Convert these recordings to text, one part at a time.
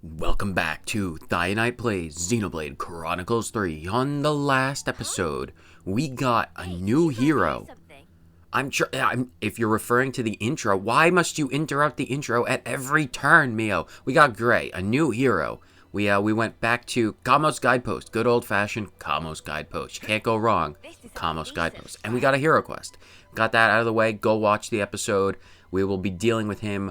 Welcome back to Thionite Plays Xenoblade Chronicles 3. On the last episode, we got a new hero. If you're referring to the intro, why must you interrupt the intro at every turn, Mio? We got Gray, a new hero. We went back to Kamo's Guidepost, good old-fashioned Kamo's Guidepost. You can't go wrong, Kamo's Guidepost. And we got a hero quest. Got that out of the way. Go watch the episode. We will be dealing with him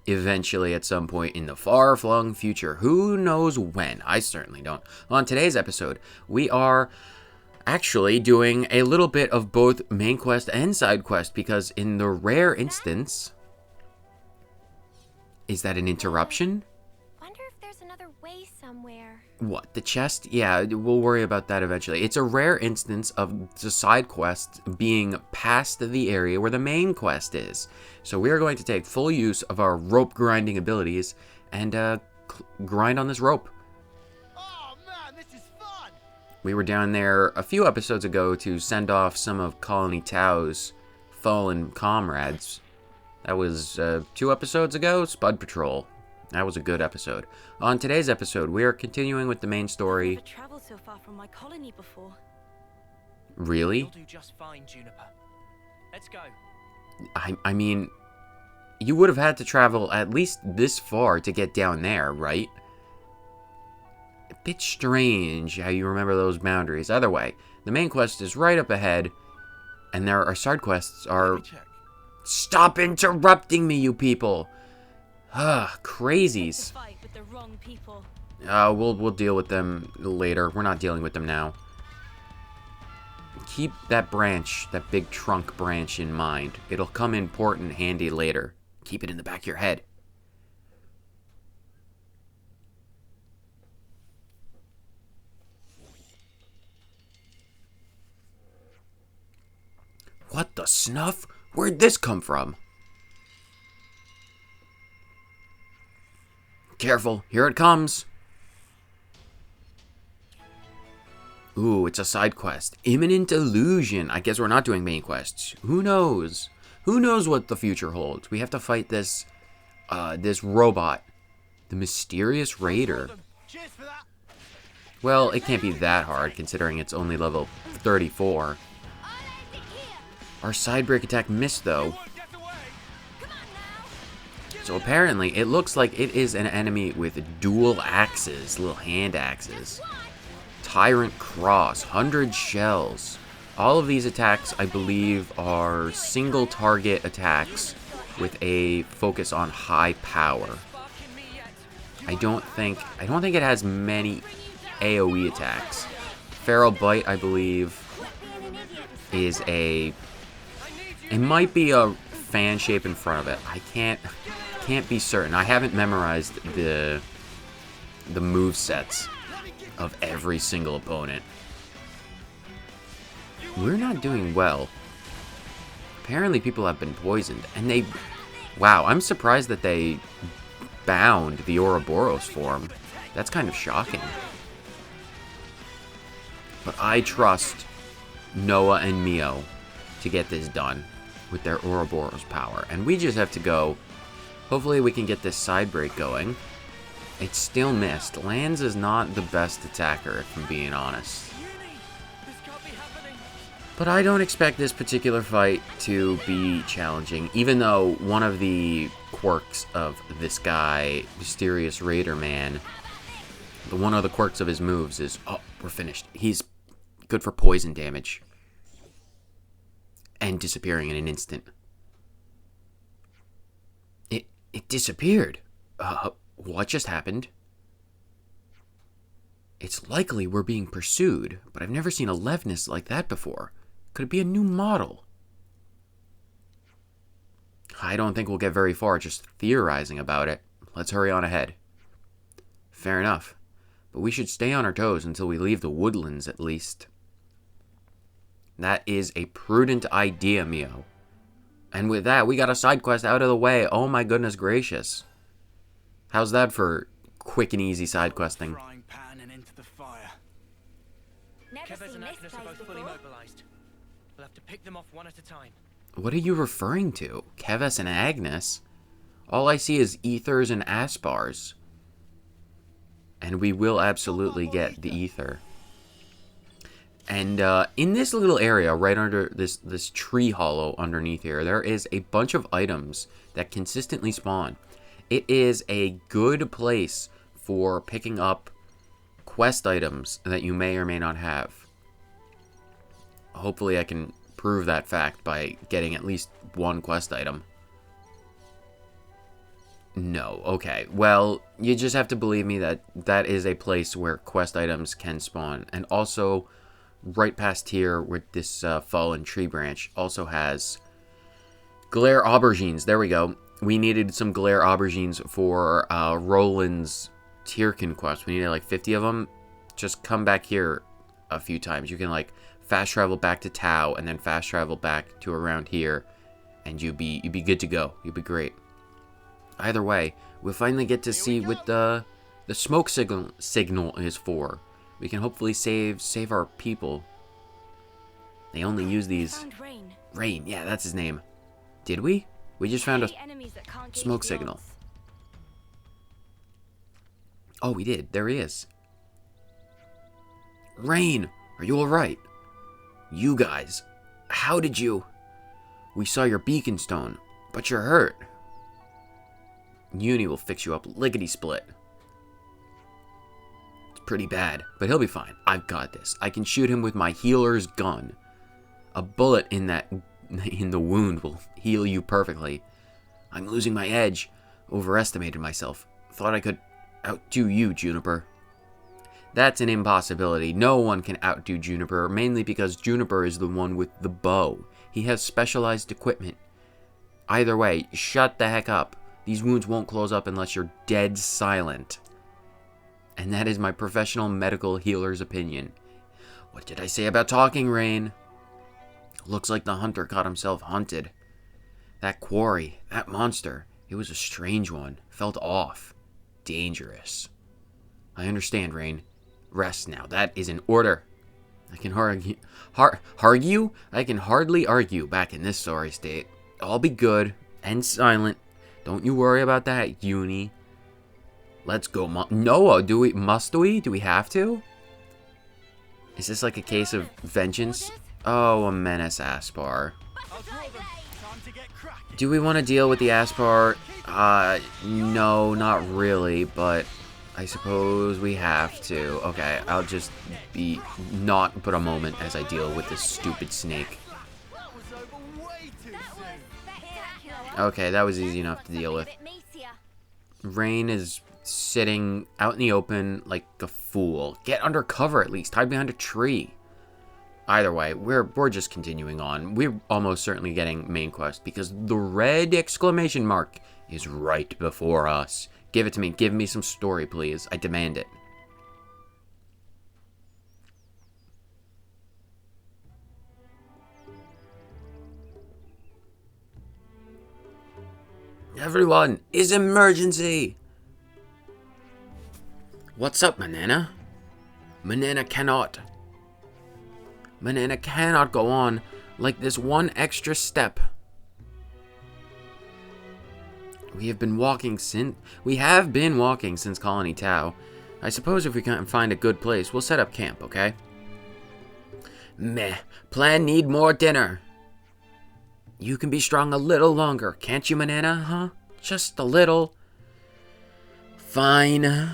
eventually at some point in the far-flung future. Who knows when? I certainly don't. On today's episode, we are actually doing a little bit of both main quest and side quest, because in the rare instance... Is that an interruption? Wonder if there's another way somewhere. What, the chest? Yeah, we'll worry about that eventually. It's a rare instance of the side quest being past the area where the main quest is. So we are going to take full use of our rope grinding abilities and grind on this rope. Oh man, this is fun! We were down there a few episodes ago to send off some of Colony Tao's fallen comrades. That was 2 episodes ago, Spud Patrol. That was a good episode. On today's episode, we are continuing with the main story. I've never traveled so far from my colony before. Really? You'll do just fine, Juniper. Let's go. I mean, you would have had to travel at least this far to get down there, right? A bit strange how you remember those boundaries. Either way, the main quest is right up ahead, and our side quests are... Stop interrupting me, you people! Crazies. Fight with the wrong people. We'll deal with them later. We're not dealing with them now. Keep that branch, that big trunk branch in mind. It'll come important handy later. Keep it in the back of your head. What the snuff? Where'd this come from? Careful, here it comes. Ooh, it's a side quest. Imminent illusion. I guess we're not doing main quests. Who knows? Who knows what the future holds? We have to fight this robot. The mysterious raider. Cheers for that. Well, it can't be that hard considering it's only level 34. Our side break attack missed though. Get away. So apparently, it looks like it is an enemy with dual axes, little hand axes. Tyrant Cross, 100 shells. All of these attacks, I believe, are single target attacks with a focus on high power. I don't think it has many AoE attacks. Feral Bite, I believe, is it might be a fan shape in front of it. I can't be certain. I haven't memorized the move sets of every single opponent. We're not doing well. Apparently people have been poisoned, and wow, I'm surprised that they bound the Ouroboros form. That's kind of shocking. But I trust Noah and Mio to get this done with their Ouroboros power, and we just have to go. Hopefully we can get this side break going. It's still missed. Lands is not the best attacker, if I'm being honest. But I don't expect this particular fight to be challenging, even though one of the quirks of this guy, Mysterious Raider Man, one of the quirks of his moves is, oh, we're finished. He's good for poison damage. And disappearing in an instant. It disappeared. What just happened? It's likely we're being pursued, but I've never seen a leftness like that before. Could it be a new model? I don't think we'll get very far just theorizing about it. Let's hurry on ahead. Fair enough. But we should stay on our toes until we leave the woodlands at least. That is a prudent idea, Mio. And with that, we got a side quest out of the way. Oh my goodness gracious. How's that for quick and easy side questing? Frying pan and into the fire. Never Kevas seen and this Agnes are place both fully before. mobilized. We'll have to pick them off one at a time. What are you referring to? Kevas and Agnes? All I see is ethers and aspars. And we will absolutely get the ether. And in this little area, right under this tree hollow underneath here, there is a bunch of items that consistently spawn. It is a good place for picking up quest items that you may or may not have. Hopefully I can prove that fact by getting at least one quest item. No, okay. Well, you just have to believe me that that is a place where quest items can spawn. And also, right past here with this fallen tree branch also has glare aubergines. There we go. We needed some glare aubergines for Roland's Tierkin quest. We needed like 50 of them. Just come back here a few times. You can like fast travel back to Tau and then fast travel back to around here, and you'd be good to go. You'd be great. Either way, we'll finally get to see what the smoke signal is for. We can hopefully save our people. They only use these. Rain, yeah, that's his name. Did we? We just found a smoke signal. Oh, we did. There he is. Rain, are you alright? You guys, how did you... We saw your beacon stone, but you're hurt. Uni will fix you up lickety-split. It's pretty bad, but he'll be fine. I've got this. I can shoot him with my healer's gun. A bullet in the wound will heal you perfectly. I'm losing my edge. Overestimated myself. Thought I could outdo you, Juniper. That's an impossibility. No one can outdo Juniper, mainly because Juniper is the one with the bow. He has specialized equipment. Either way, shut the heck up. These wounds won't close up unless you're dead silent. And that is my professional medical healer's opinion. What did I say about talking, Rain? Looks like the hunter got himself hunted. That quarry, that monster, it was a strange one. Felt off. Dangerous. I understand, Rain. Rest now. That is an order. I can argue? I can hardly argue back in this sorry state. I'll be good and silent. Don't you worry about that, Uni. Let's go, Noah, must we? Do we have to? Is this like a case of vengeance? Oh, a menace Aspar. Do we want to deal with the Aspar? No, not really, but I suppose we have to. Okay, I'll just be not but a moment as I deal with this stupid snake. Okay, that was easy enough to deal with. Rain is sitting out in the open like a fool. Get under cover at least. Hide behind a tree. Either way, we're just continuing on. We're almost certainly getting main quest because the red exclamation mark is right before us. Give it to me. Give me some story, please. I demand it. Everyone, is emergency! What's up, Manana? Manana cannot go on like this one extra step. We have been walking since Colony Tau. I suppose if we can't find a good place, we'll set up camp, okay? Meh. Plan need more dinner. You can be strong a little longer, can't you, Manana, huh? Just a little. Fine.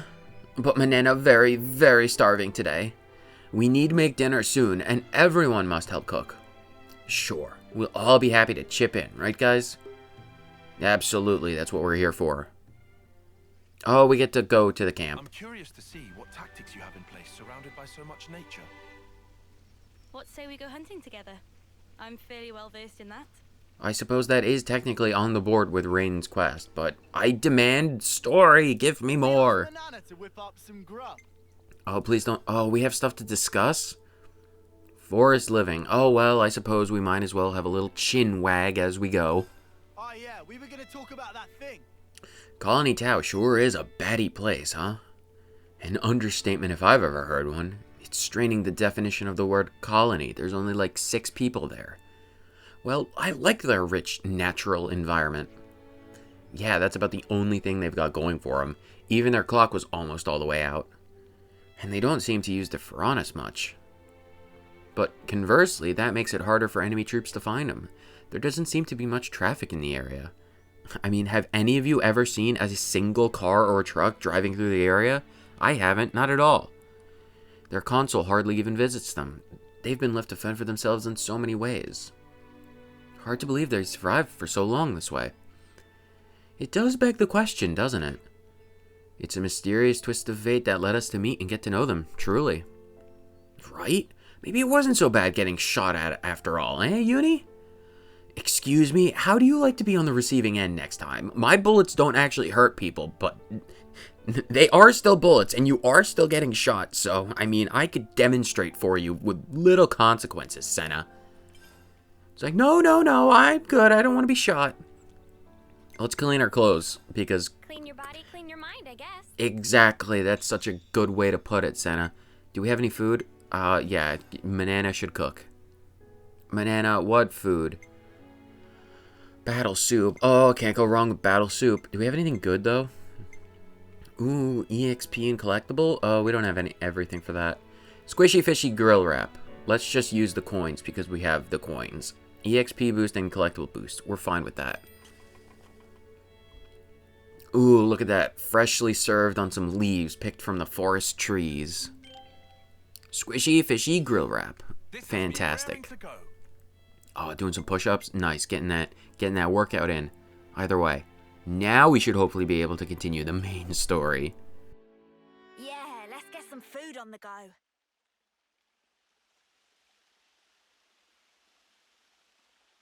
But Manana very, very starving today. We need to make dinner soon, and everyone must help cook. Sure. We'll all be happy to chip in, right, guys? Absolutely, that's what we're here for. Oh, we get to go to the camp. I'm curious to see what tactics you have in place surrounded by so much nature. What say we go hunting together? I'm fairly well versed in that. I suppose that is technically on the board with Rain's quest, but I demand story. Give me more. Oh, please don't. Oh, we have stuff to discuss? Forest living. Oh, well, I suppose we might as well have a little chin wag as we go. Oh yeah, we were gonna talk about that thing. Colony Tau sure is a batty place, huh? An understatement if I've ever heard one. It's straining the definition of the word colony. There's only like 6 people there. Well, I like their rich, natural environment. Yeah, that's about the only thing they've got going for them. Even their clock was almost all the way out. And they don't seem to use the Furanas much. But conversely, that makes it harder for enemy troops to find them. There doesn't seem to be much traffic in the area. I mean, have any of you ever seen a single car or a truck driving through the area? I haven't, not at all. Their consul hardly even visits them. They've been left to fend for themselves in so many ways. Hard to believe they survived for so long this way. It does beg the question, doesn't it? It's a mysterious twist of fate that led us to meet and get to know them, truly. Right? Maybe it wasn't so bad getting shot at after all, eh, Uni? Excuse me, how do you like to be on the receiving end next time? My bullets don't actually hurt people, but they are still bullets, and you are still getting shot, so, I mean, I could demonstrate for you with little consequences, Senna. It's like, no, I'm good, I don't want to be shot. Let's clean our clothes, because... Clean your body, clean your mind, I guess. Exactly, that's such a good way to put it, Senna. Do we have any food? Yeah, Manana should cook. Manana, what food? Battle soup. Oh, can't go wrong with battle soup. Do we have anything good, though? Ooh, EXP and collectible? Oh, we don't have everything for that. Squishy Fishy Grill Wrap. Let's just use the coins, because we have the coins. EXP boost and collectible boost. We're fine with that. Ooh, look at that. Freshly served on some leaves picked from the forest trees. Squishy Fishy Grill Wrap. Fantastic. Oh, doing some push-ups? Nice, getting that workout in. Either way. Now we should hopefully be able to continue the main story. Yeah, let's get some food on the go.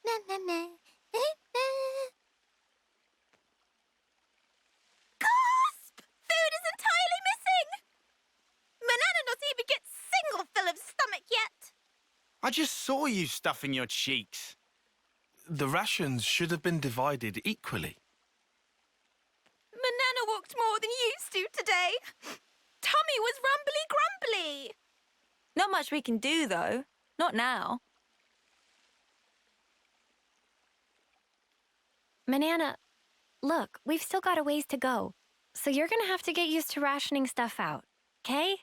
Na na na. Gasp! Food is entirely missing! Manana not even get single fill of stomach yet. I just saw you stuffing your cheeks. The rations should have been divided equally. Manana walked more than used to today. Tummy was rumbly-grumbly. Not much we can do, though. Not now. Manana, look, we've still got a ways to go. So you're gonna have to get used to rationing stuff out, okay?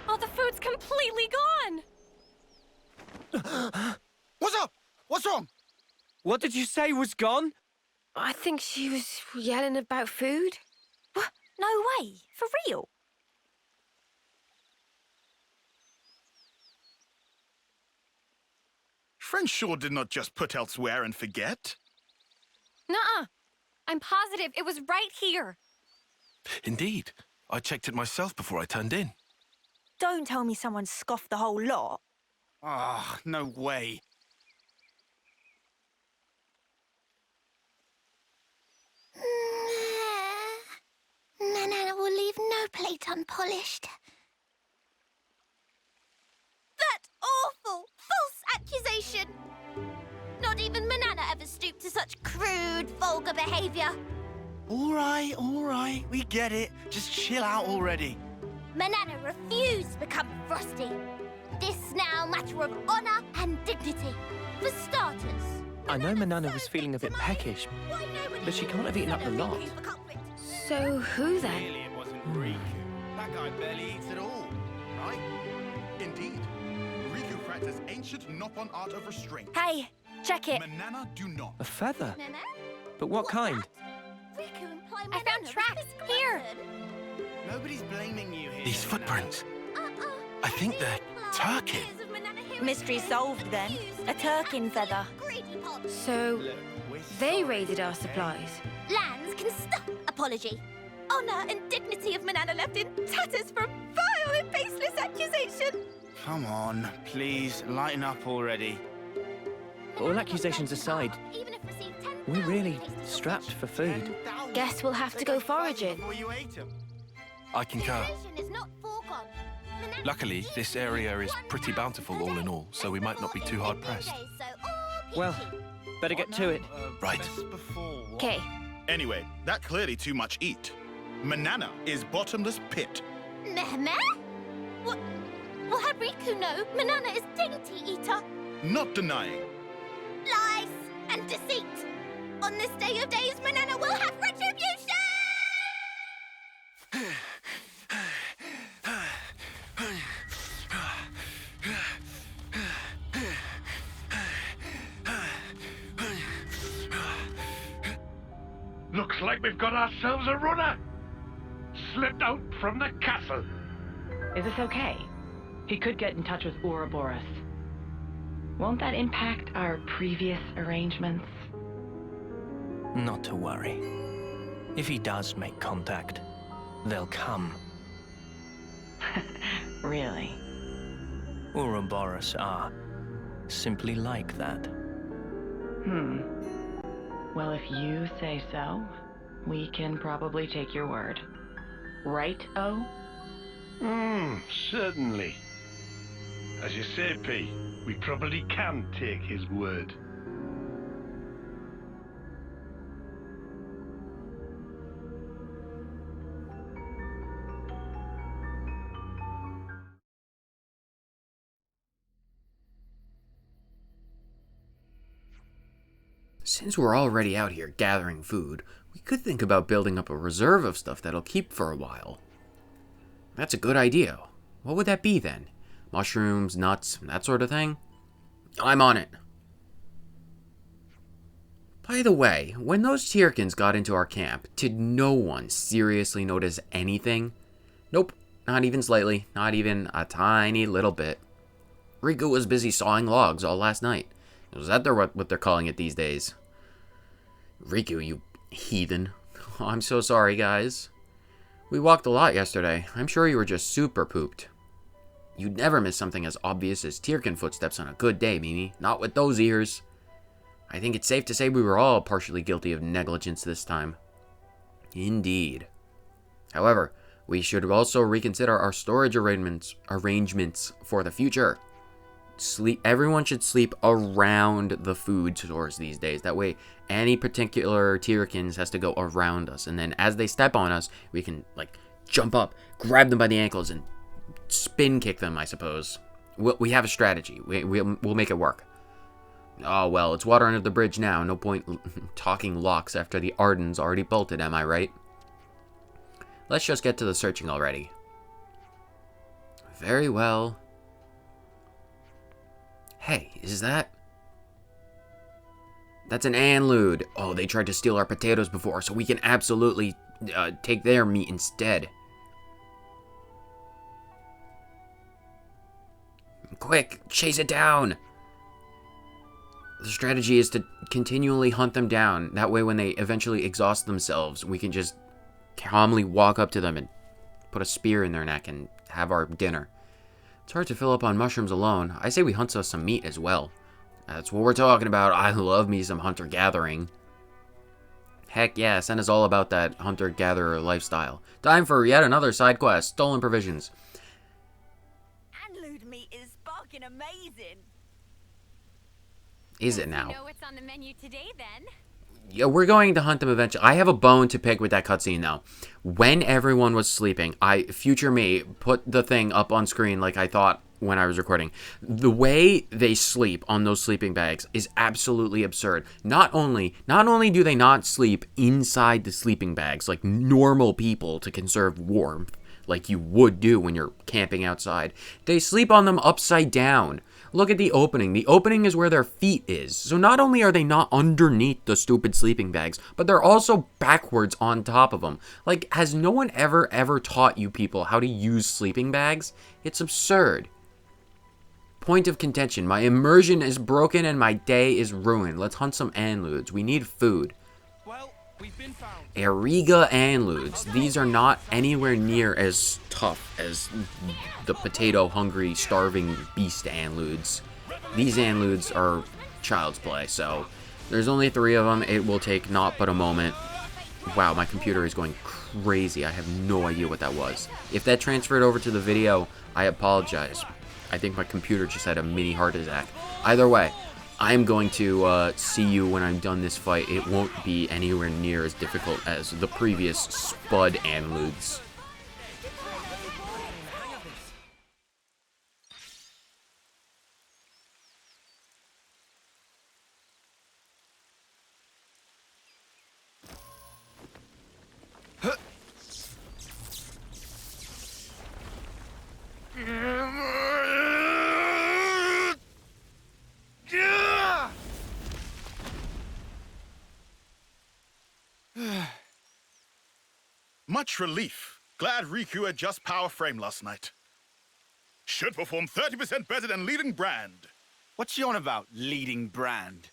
All the food's completely gone! What's up? What's wrong? What did you say was gone? I think she was yelling about food. What? No way. For real? Friend sure did not just put elsewhere and forget. Nuh-uh. I'm positive it was right here. Indeed. I checked it myself before I turned in. Don't tell me someone scoffed the whole lot. Ah, no way. Manana will leave no plate unpolished. That awful, false accusation! Not even Manana ever stooped to such crude, vulgar behavior. All right. We get it. Just chill out already. Manana refused to become Frosty. This now matter of honor and dignity. For starters. I know Manana was feeling a bit peckish, but she can't have eaten up the lot. So who then? Clearly it wasn't Riku. That guy barely eats at all, right? Indeed. Riku practiced ancient Noppon art of restraint. Hey, check it. Manana do not. A feather? Nana? But what kind? Riku implied I found Manana was tracks. Here. Nobody's blaming you here. These footprints. Uh-uh. I think they're Turkin. Mystery solved then. A Turkin feather. So, they raided our supplies. Lands apology. Honor and dignity of Manana left in tatters from vile and baseless accusation. Come on, please, lighten up already. All accusations aside, Even if received 10,000 we're really tastes of strapped for food. 10,000 Guess we'll have to go foraging. before you ate 'em. I concur. Inflation is not foregone. Manana Luckily, eats this them area is one pretty pound bountiful per all in day. all, so we might not be too hard pressed. So all Well, peachy. better get to it. Right. Best before what? Okay. Anyway, that clearly too much eat. Manana is bottomless pit. Meh? What? Well, had Riku know Manana is dainty eater? Not denying. Lies and deceit. On this day of days, Manana will have retribution! Looks like we've got ourselves a runner. Slipped out from the castle. Is this okay? He could get in touch with Ouroboros. Won't that impact our previous arrangements? Not to worry. If he does make contact, they'll come. Really? Ouroboros are simply like that. Well, if you say so, we can probably take your word. Right, O? Certainly. As you say, P, we probably can take his word. Since we're already out here gathering food, we could think about building up a reserve of stuff that'll keep for a while. That's a good idea. What would that be then? Mushrooms, nuts, that sort of thing? I'm on it. By the way, when those Tyrkins got into our camp, did no one seriously notice anything? Nope, not even slightly, not even a tiny little bit. Riku was busy sawing logs all last night. Is that what they're calling it these days? Riku, you heathen. Oh, I'm so sorry, guys. We walked a lot yesterday. I'm sure you were just super pooped. You'd never miss something as obvious as Tyrkin footsteps on a good day, Mimi. Not with those ears. I think it's safe to say we were all partially guilty of negligence this time. Indeed. However, we should also reconsider our storage arrangements for the future. Everyone should sleep around the food stores these days. That way, any particular Tyrkins has to go around us. And then as they step on us, we can, like, jump up, grab them by the ankles, and spin kick them, I suppose. We have a strategy. We'll make it work. Oh, well, it's water under the bridge now. No point talking locks after the Ardens already bolted, am I right? Let's just get to the searching already. Very well. Hey, is that... That's an Anlude. Oh, they tried to steal our potatoes before, so we can absolutely take their meat instead. Quick, chase it down! The strategy is to continually hunt them down. That way, when they eventually exhaust themselves, we can just calmly walk up to them and put a spear in their neck and have our dinner. It's hard to fill up on mushrooms alone. I say we hunt us some meat as well. That's what we're talking about. I love me some hunter-gathering. Heck yeah, Senna's all about that hunter-gatherer lifestyle. Time for yet another side quest, stolen provisions. Anlude meat is sparking amazing. Is it now? You know what's on the menu today, then? Yeah, we're going to hunt them eventually. I have a bone to pick with that cutscene, though. When everyone was sleeping, future me, put the thing up on screen like I thought when I was recording. The way they sleep on those sleeping bags is absolutely absurd. Not only do they not sleep inside the sleeping bags like normal people to conserve warmth, like you would do when you're camping outside, they sleep on them upside down. Look at the opening. The opening is where their feet is. So not only are they not underneath the stupid sleeping bags, but they're also backwards on top of them. Like, has no one ever taught you people how to use sleeping bags? It's absurd. Point of contention. My immersion is broken and my day is ruined. Let's hunt some Anludes. We need food. Well, Eriga Anludes. These are not anywhere near as tough as the potato-hungry, starving beast Anludes. These Anludes are child's play, so there's only 3 of them. It will take not but a moment. Wow, my computer is going crazy. I have no idea what that was. If that transferred over to the video, I apologize. I think my computer just had a mini heart attack. Either way, I'm going to see you when I'm done this fight. It won't be anywhere near as difficult as the previous Spud Anludes. Much relief. Glad Riku had just power frame last night. Should perform 30% better than leading brand. What's you on about, leading brand?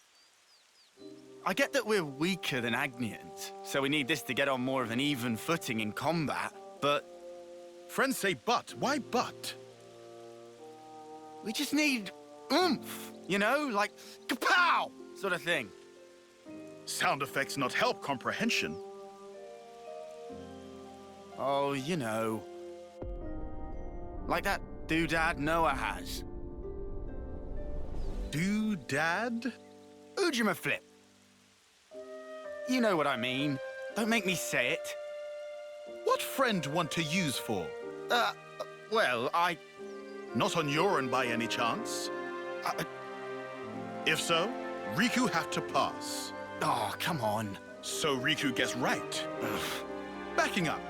I get that we're weaker than Agnians, so we need this to get on more of an even footing in combat, but... Friends say but. Why but? We just need oomph, you know? Like, kapow! Sort of thing. Sound effects not help comprehension. Oh, you know. Like that doodad Noah has. Doodad? Ujima flip. You know what I mean. Don't make me say it. What friend want to use for? Well, Not on your end by any chance? If so, Riku have to pass. Oh, come on. So Riku gets right. Backing up.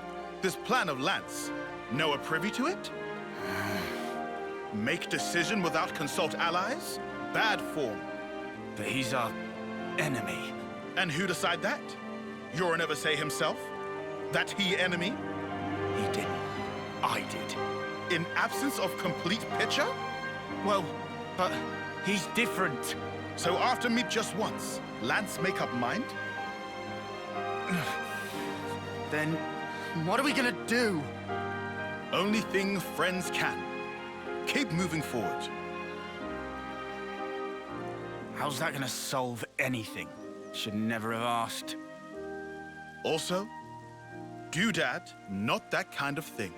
This plan of Lance, Noah privy to it? Make decision without consult allies? Bad form. But he's our enemy. And who decide that? Yoru never say himself? That he enemy? He didn't. I did. In absence of complete picture? Well, but he's different. So after meet just once, Lance make up mind? Then what are we gonna do? Only thing friends can. Keep moving forward. How's that gonna solve anything? Should never have asked. Also, doodad, not that kind of thing.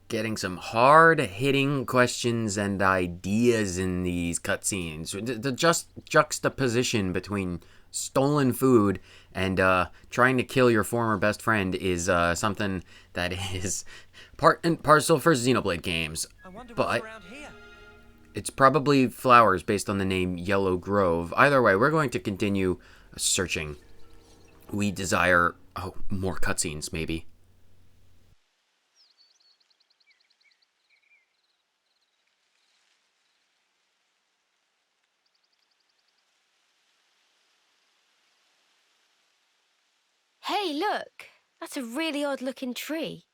Getting some hard-hitting questions and ideas in these cutscenes. The just juxtaposition between stolen food and trying to kill your former best friend is something that is part and parcel for Xenoblade games. But it's probably flowers based on the name Yellow Grove. Either way, we're going to continue searching. We desire more cutscenes, maybe. Hey, look! That's a really odd-looking tree.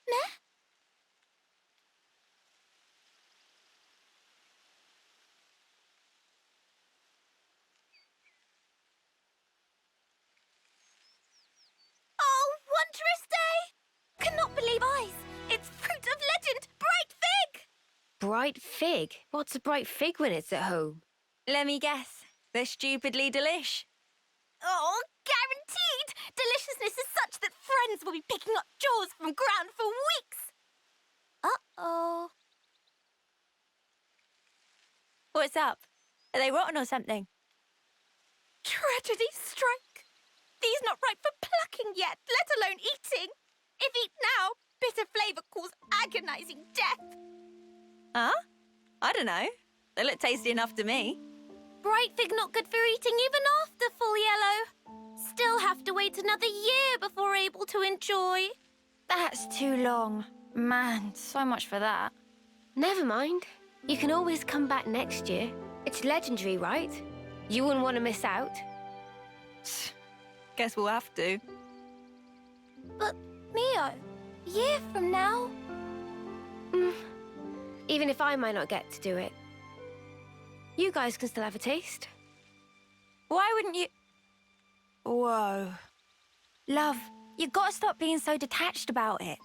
Meh? Oh, wondrous day! Cannot believe eyes! It's fruit of legend, bright fig! Bright fig? What's a bright fig when it's at home? Let me guess. They're stupidly delish. Oh, guaranteed! Deliciousness is such that friends will be picking up jaws from ground for weeks! Uh-oh. What's up? Are they rotten or something? Tragedy strike. These not ripe for plucking yet, let alone eating. If eat now, bitter flavour cause agonizing death. Huh? I don't know. They look tasty enough to me. Bright fig not good for eating even after full yellow. Still have to wait another year before able to enjoy. That's too long. Man, so much for that. Never mind. You can always come back next year. It's legendary, right? You wouldn't want to miss out. Guess we'll have to. But, Mio, year from now, Even if I might not get to do it. You guys can still have a taste. Why wouldn't you... Whoa. Love, you gotta stop being so detached about it.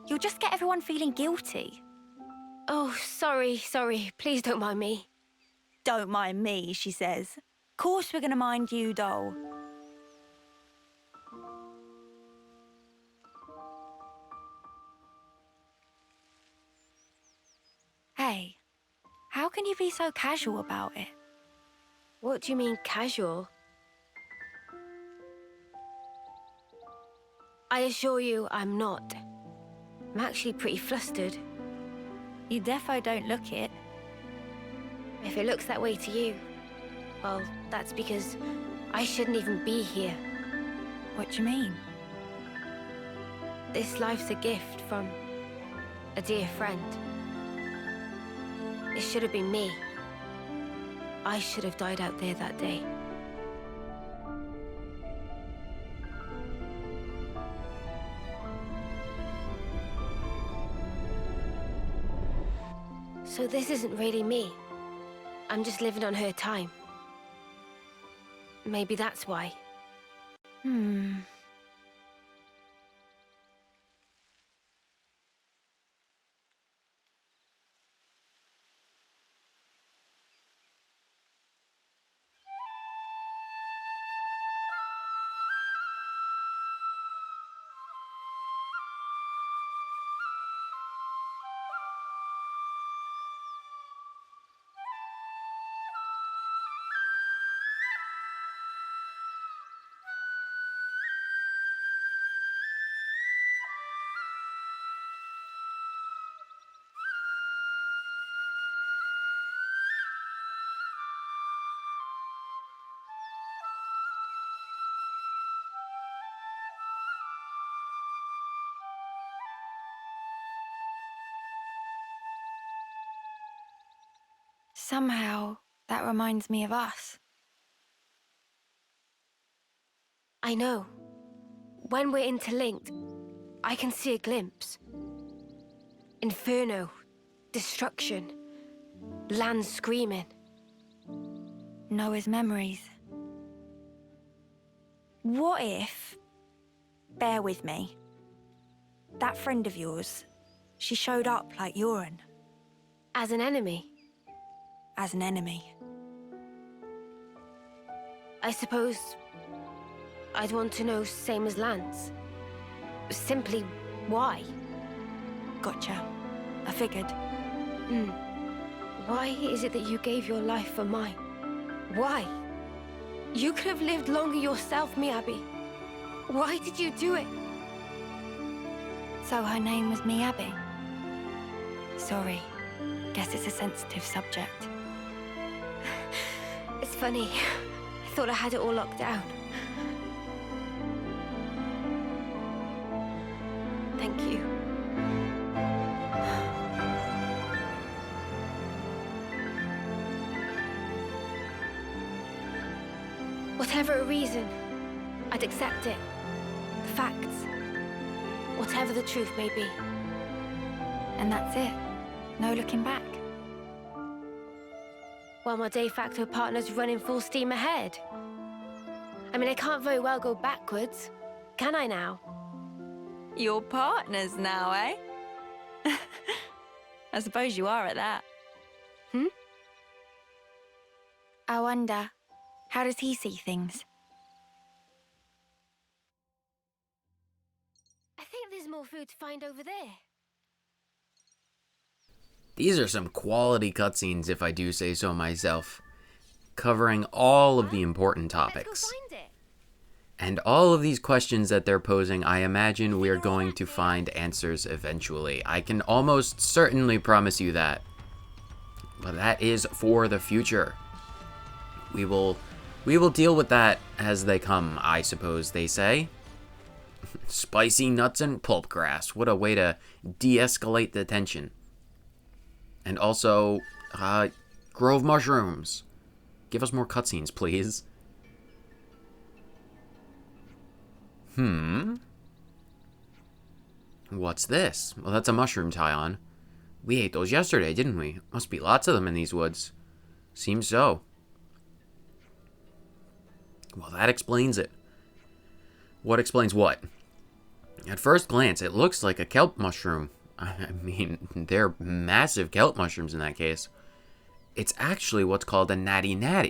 You'll just get everyone feeling guilty. Oh, sorry. Please don't mind me. Don't mind me, she says. Course we're gonna mind you, doll. Hey, how can you be so casual about it? What do you mean, casual? I assure you, I'm not. I'm actually pretty flustered. You defo don't look it. If it looks that way to you, well, that's because I shouldn't even be here. What do you mean? This life's a gift from a dear friend. It should have been me. I should have died out there that day. So this isn't really me. I'm just living on her time. Maybe that's why. Somehow, that reminds me of us. I know. When we're interlinked, I can see a glimpse. Inferno, destruction, land screaming. Noah's memories. What if... Bear with me. That friend of yours, she showed up like Yoren. As an enemy? As an enemy. I suppose I'd want to know, same as Lance. Simply why? Gotcha. I figured. Why is it that you gave your life for mine? Why? You could have lived longer yourself, Miyabi. Why did you do it? So her name was Miyabi? Sorry. Guess it's a sensitive subject. It's funny. I thought I had it all locked down. Thank you. Whatever a reason, I'd accept it. The facts. Whatever the truth may be. And that's it? No looking back? Well, my de facto partner's running full steam ahead. I mean, I can't very well go backwards, can I now? Your partners now, eh? I suppose you are at that. I wonder, how does he see things? I think there's more food to find over there. These are some quality cutscenes, if I do say so myself, covering all of the important topics. Let's go find it. And all of these questions that they're posing, I imagine we're going to find answers eventually. I can almost certainly promise you that. But that is for the future. We will deal with that as they come, I suppose they say. Spicy nuts and pulp grass. What a way to de-escalate the tension. And also, grove mushrooms. Give us more cutscenes, please. What's this? Well, that's a mushroom tie-on. We ate those yesterday, didn't we? Must be lots of them in these woods. Seems so. Well, that explains it. What explains what? At first glance, it looks like a kelp mushroom. I mean, they're massive kelp mushrooms in that case. It's actually what's called a natty nat.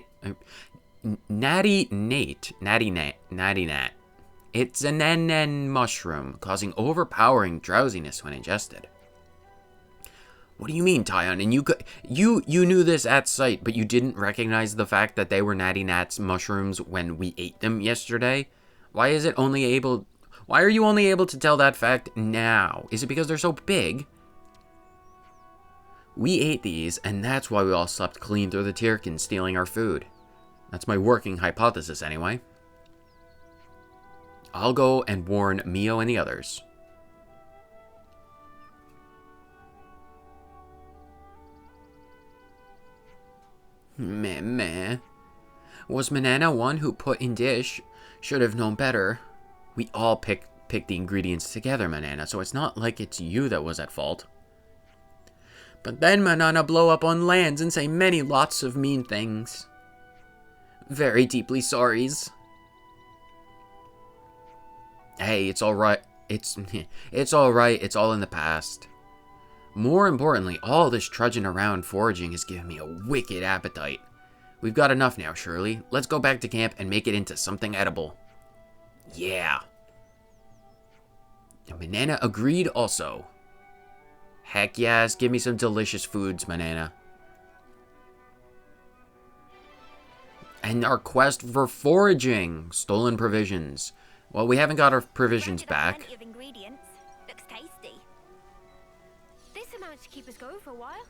It's an NN mushroom, causing overpowering drowsiness when ingested. What do you mean, Tyon? And you knew this at sight, but you didn't recognize the fact that they were natty nats mushrooms when we ate them yesterday? Why are you only able to tell that fact now? Is it because they're so big? We ate these, and that's why we all slept clean through the Tyrkans stealing our food. That's my working hypothesis, anyway. I'll go and warn Mio and the others. Meh. Was Manana one who put in dish? Should have known better. We all picked the ingredients together, Manana, so it's not like it's you that was at fault. But then Manana blow up on lands and say many lots of mean things. Very deeply sorries. Hey, it's alright. It's alright. It's all in the past. More importantly, all this trudging around foraging has given me a wicked appetite. We've got enough now, Shirley. Let's go back to camp and make it into something edible. Yeah. And Manana agreed also. Heck yes, give me some delicious foods, Manana. And our quest for foraging. Stolen provisions. Well, we haven't got our provisions back. Plenty of ingredients. Looks tasty. This amount to keep us going for a while.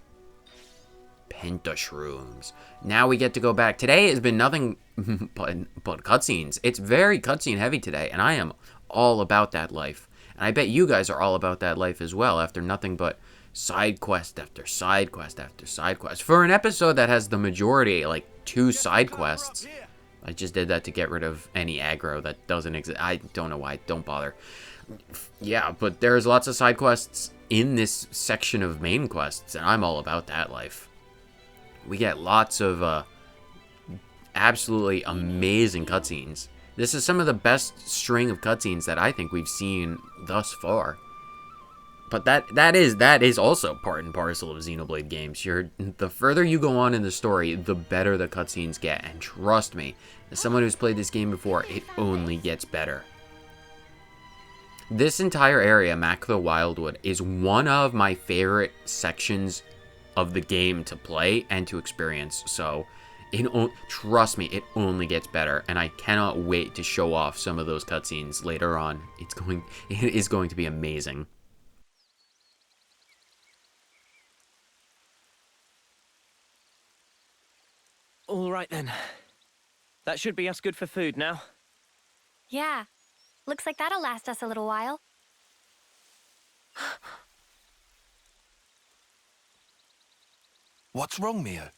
Pentashrooms. Now we get to go back. Today has been nothing but cutscenes. It's very cutscene heavy today, and I am all about that life. And I bet you guys are all about that life as well, after nothing but side quest after side quest after side quest. For an episode that has the majority, like 2 side quests. I just did that to get rid of any aggro that doesn't exist. I don't know why. Don't bother. Yeah, but there's lots of side quests in this section of main quests, and I'm all about that life. We get lots of absolutely amazing cutscenes. This is some of the best string of cutscenes that I think we've seen thus far. But that is also part and parcel of Xenoblade games. The further you go on in the story, the better the cutscenes get. And trust me, as someone who's played this game before, it only gets better. This entire area, Mak'tha Wildwood, is one of my favorite sections of the game to play and to experience. So, trust me, it only gets better. And I cannot wait to show off some of those cutscenes later on. It is going to be amazing. All right then. That should be us good for food now. Yeah. Looks like that'll last us a little while. What's wrong, Mio?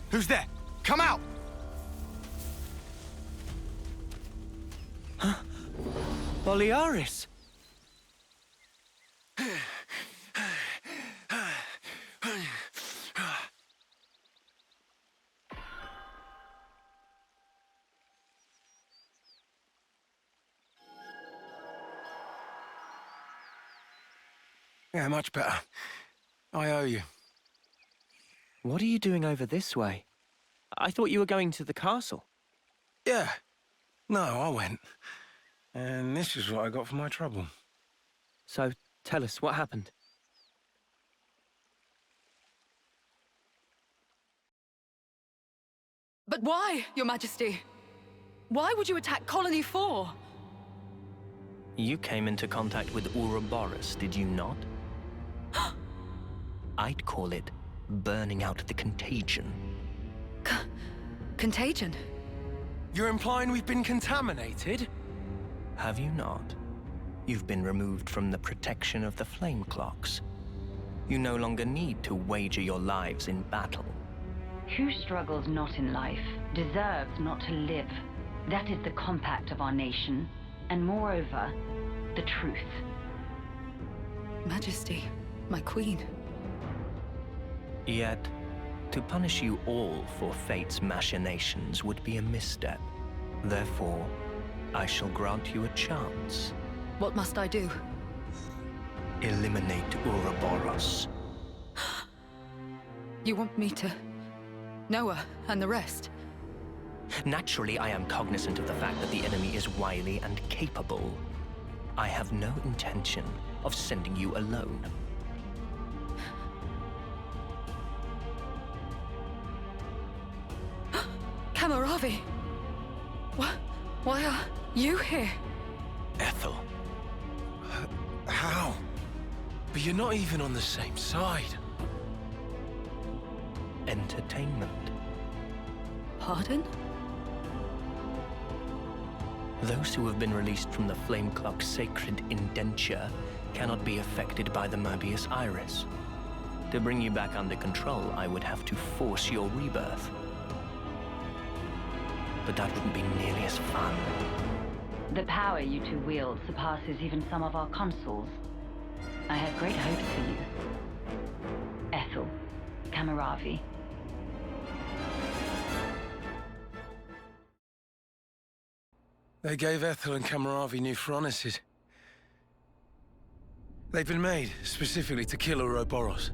Who's there? Come out! Huh? Bolearis! Yeah, much better. I owe you. What are you doing over this way? I thought you were going to the castle. Yeah. No, I went. And this is what I got for my trouble. So, tell us, what happened? But why, Your Majesty? Why would you attack Colony 4? You came into contact with Ouroboros, did you not? I'd call it burning out the contagion. Contagion? You're implying we've been contaminated? Have you not? You've been removed from the protection of the flame clocks. You no longer need to wager your lives in battle. Who struggles not in life deserves not to live. That is the compact of our nation. And moreover, the truth. Majesty, my queen. Yet, to punish you all for fate's machinations would be a misstep. Therefore, I shall grant you a chance. What must I do? Eliminate Ouroboros. You want me to... Noah and the rest? Naturally, I am cognizant of the fact that the enemy is wily and capable. I have no intention of sending you alone. Kamaravi! Why are you here? Ethel. How? But you're not even on the same side. Entertainment. Pardon? Those who have been released from the Flame Clock's sacred indenture cannot be affected by the Mobius Iris. To bring you back under control, I would have to force your rebirth. But that wouldn't be nearly as fun. The power you two wield surpasses even some of our consuls. I have great hopes for you. Ethel, Kamaravi. They gave Ethel and Kamaravi new furnaces. They've been made specifically to kill Ouroboros.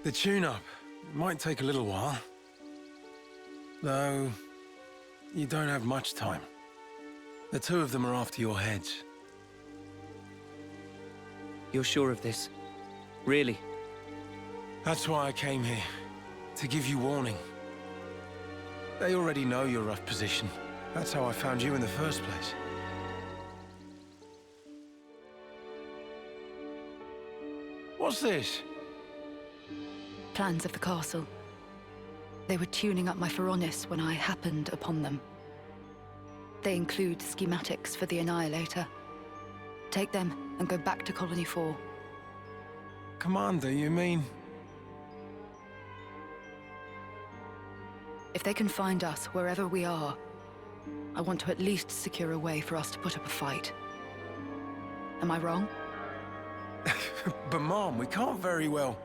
The tune-up might take a little while. Though, you don't have much time. The two of them are after your heads. You're sure of this? Really? That's why I came here. To give you warning. They already know your rough position. That's how I found you in the first place. What's this? Plans of the castle. They were tuning up my Pharaonis when I happened upon them. They include schematics for the Annihilator. Take them and go back to Colony 4. Commander, you mean? If they can find us wherever we are, I want to at least secure a way for us to put up a fight. Am I wrong? But Mom, we can't very well...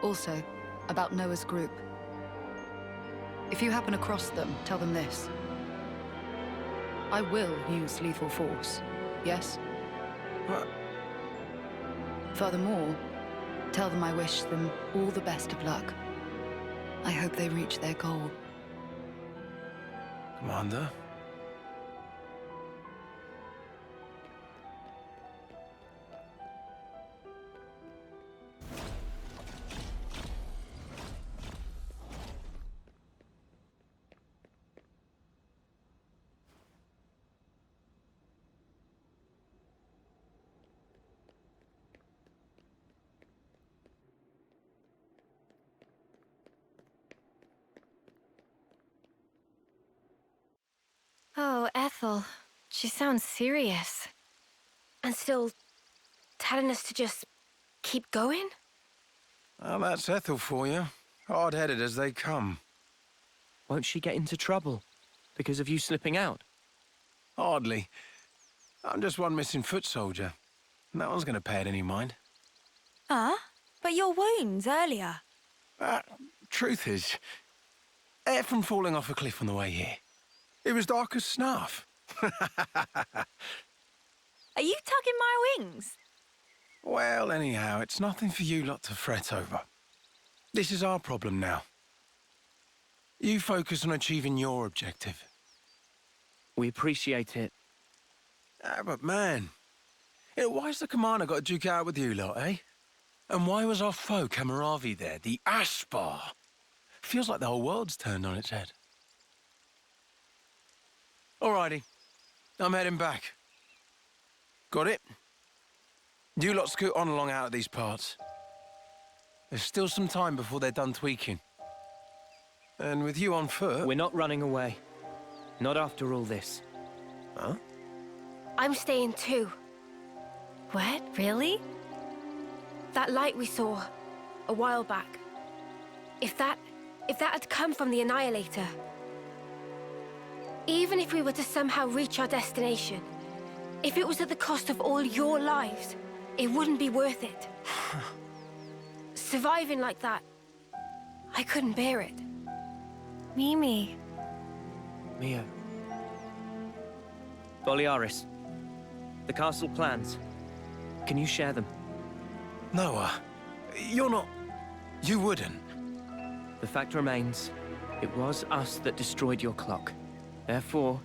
Also, about Noah's group. If you happen across them, tell them this. I will use lethal force, yes? What? Furthermore, tell them I wish them all the best of luck. I hope they reach their goal. Commander? Oh, Ethel. She sounds serious. And still telling us to just keep going? Well, that's Ethel for you. Hard-headed as they come. Won't she get into trouble because of you slipping out? Hardly. I'm just one missing foot soldier. No one's going to pay it any mind. But your wounds earlier. Truth is, air from falling off a cliff on the way here. It was dark as snuff. Are you tugging my wings? Well, anyhow, it's nothing for you lot to fret over. This is our problem now. You focus on achieving your objective. We appreciate it. But man, why's the commander got to duke it out with you lot, eh? And why was our foe Kamaravi there, the Ashbar? Feels like the whole world's turned on its head. Alrighty, I'm heading back. Got it? You lot scoot on along out of these parts. There's still some time before they're done tweaking. And with you on foot... We're not running away. Not after all this. Huh? I'm staying too. What? Really? That light we saw a while back. If that had come from the Annihilator... Even if we were to somehow reach our destination, if it was at the cost of all your lives, it wouldn't be worth it. Surviving like that, I couldn't bear it. Mimi. Mia. Bolearis. The castle plans. Can you share them? Noah, you're not... You wouldn't. The fact remains, it was us that destroyed your clock. Therefore...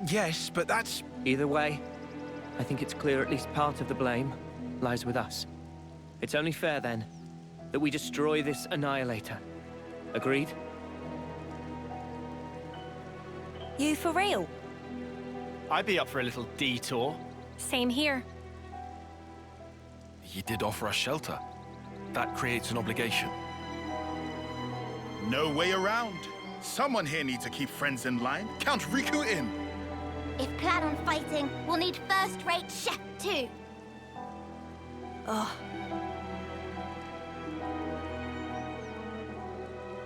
Yes, but that's... Either way, I think it's clear at least part of the blame lies with us. It's only fair, then, that we destroy this Annihilator. Agreed? You for real? I'd be up for a little detour. Same here. He did offer us shelter. That creates an obligation. No way around. Someone here needs to keep friends in line. Count Riku in. If plan on fighting, we'll need first-rate chef too. Oh.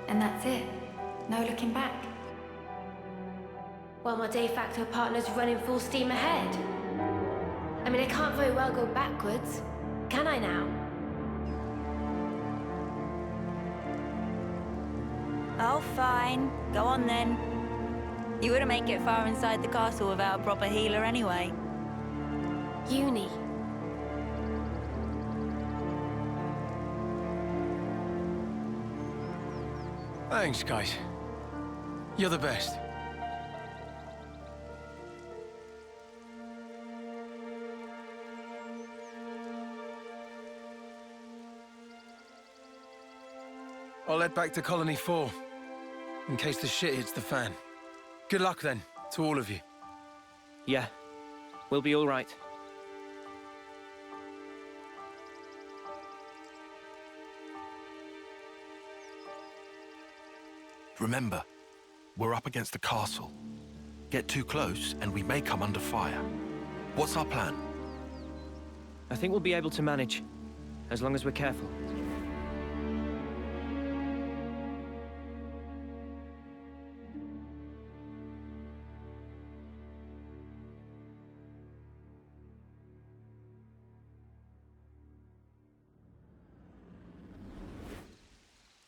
And that's it. No looking back. Well, my de facto partner's running full steam ahead. I mean, I can't very well go backwards, can I now? Oh, fine. Go on then. You wouldn't make it far inside the castle without a proper healer anyway. Uni. Thanks, guys. You're the best. I'll head back to Colony 4, in case the shit hits the fan. Good luck, then, to all of you. Yeah, we'll be all right. Remember, we're up against the castle. Get too close, and we may come under fire. What's our plan? I think we'll be able to manage, as long as we're careful.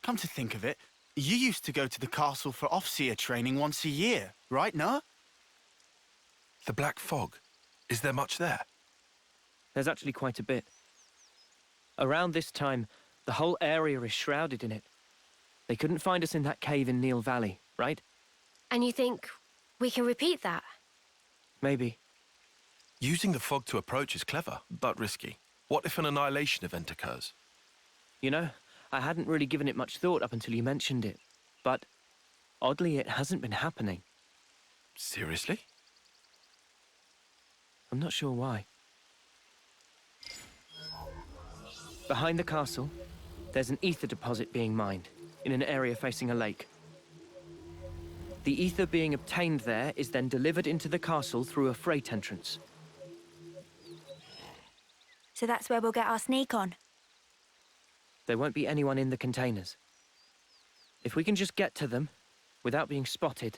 Come to think of it, you used to go to the castle for Offseer training once a year, right, no? The Black Fog. Is there much there? There's actually quite a bit. Around this time, the whole area is shrouded in it. They couldn't find us in that cave in Neil Valley, right? And you think we can repeat that? Maybe. Using the fog to approach is clever, but risky. What if an annihilation event occurs? You know, I hadn't really given it much thought up until you mentioned it. But, oddly, it hasn't been happening. Seriously? I'm not sure why. Behind the castle, there's an ether deposit being mined, in an area facing a lake. The ether being obtained there is then delivered into the castle through a freight entrance. So that's where we'll get our sneak on. There won't be anyone in the containers. If we can just get to them, without being spotted...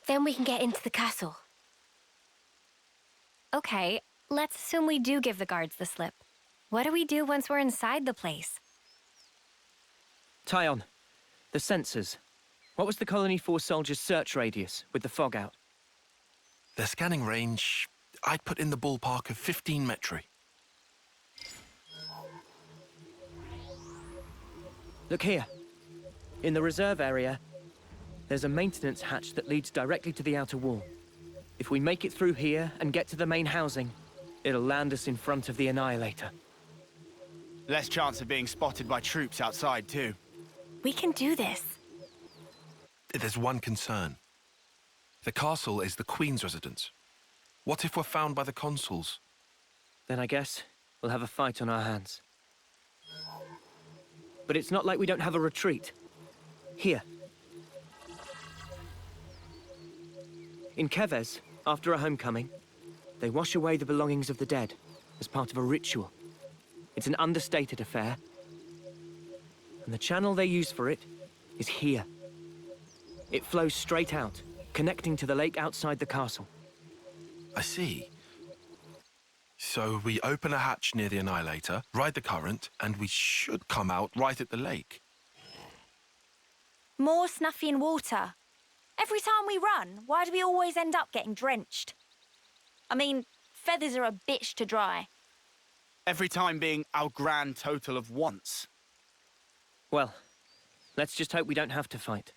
Then we can get into the castle. Okay, let's assume we do give the guards the slip. What do we do once we're inside the place? Tyon, the sensors. What was the Colony 4 soldiers' search radius with the fog out? Their scanning range, I'd put in the ballpark of 15 metri. Look here. In the reserve area, there's a maintenance hatch that leads directly to the outer wall. If we make it through here and get to the main housing, it'll land us in front of the Annihilator. Less chance of being spotted by troops outside, too. We can do this. There's one concern. The castle is the Queen's residence. What if we're found by the consuls? Then I guess we'll have a fight on our hands. But it's not like we don't have a retreat. Here. In Keves, after a homecoming, they wash away the belongings of the dead as part of a ritual. It's an understated affair. And the channel they use for it is here. It flows straight out, connecting to the lake outside the castle. I see. So we open a hatch near the Annihilator, ride the current, and we should come out right at the lake. More Snuffy and water. Every time we run, why do we always end up getting drenched? I mean, feathers are a bitch to dry. Every time being our grand total of once. Well, let's just hope we don't have to fight.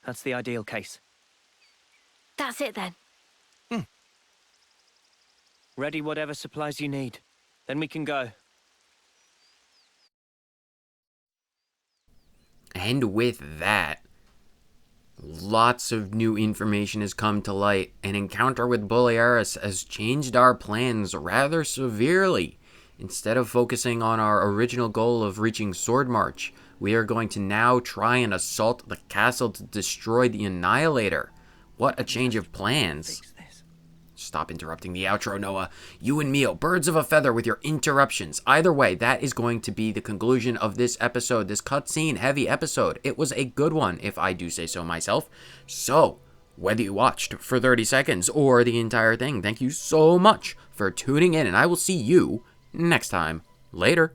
That's the ideal case. That's it then. Ready whatever supplies you need. Then we can go. And with that, lots of new information has come to light. An encounter with Bolearis has changed our plans rather severely. Instead of focusing on our original goal of reaching Swordmarch, we are going to now try and assault the castle to destroy the Annihilator. What a change of plans. Stop interrupting the outro, Noah. You and Mio, birds of a feather with your interruptions. Either way, that is going to be the conclusion of this episode, this cutscene heavy episode. It was a good one, if I do say so myself. So, whether you watched for 30 seconds or the entire thing, thank you so much for tuning in, and I will see you next time. Later.